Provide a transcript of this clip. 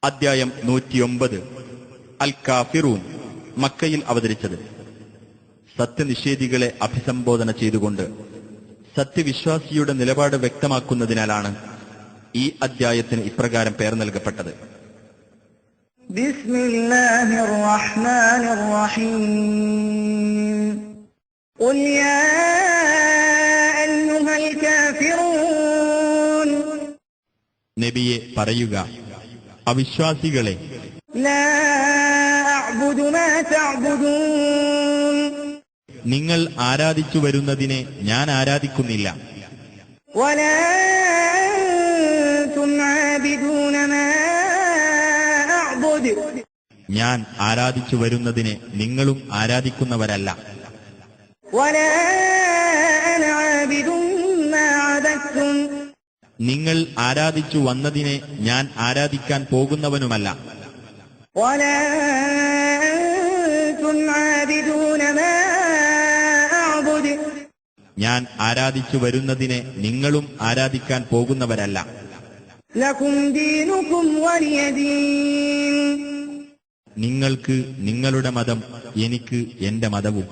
അദ്ധ്യായം 109 അൽ കാഫിറൂൻ. മക്കയിൽ അവതരിച്ചത്. സത്യനിഷേധികളെ അഭിസംബോധന ചെയ്തുകൊണ്ട് സത്യവിശ്വാസിയുടെ നിലപാട് വ്യക്തമാക്കുന്നതിനാലാണ് ഈ അദ്ധ്യായത്തിന് ഇപ്രകാരം പേർ നൽകപ്പെട്ടത്. ബിസ്മില്ലാഹിർ റഹ്മാനിർ റഹീം. ഖുൽ യാ അയ്യുഹൽ കാഫിറൂൻ. നബിയെ പറയുക, അവിശ്വാസികളെ, ലാ അഅ്ബുദു മാ തഅ്ബുദൂൻ. നിങ്ങൾ ആരാധിച്ചു വരുന്നതിനെ ഞാൻ ആരാധിക്കുന്നില്ല. വലാ അൻതും ആബിദൂന മാ അഅ്ബുദു. ഞാൻ ആരാധിച്ചു വരുന്നതിനെ നിങ്ങളും ആരാധിക്കുന്നവരല്ല. വലാ അന ആബിദുൻ മാ അബദ്തും. നിങ്ങൾ ആരാധിച്ചു വന്നതിനെ ഞാൻ ആരാധിക്കാൻ പോകുന്നവനുമല്ല. വലാ അൻതും ആബിദൂന മാ അഅ്ബുദു. ഞാൻ ആരാധിച്ചു വരുന്നതിനെ നിങ്ങളും ആരാധിക്കാൻ പോകുന്നവരല്ല. ലകും ദീനുകും വലിയ ദീൻ. നിങ്ങൾക്ക് നിങ്ങളുടെ മതം, എനിക്ക് എന്റെ മതവും.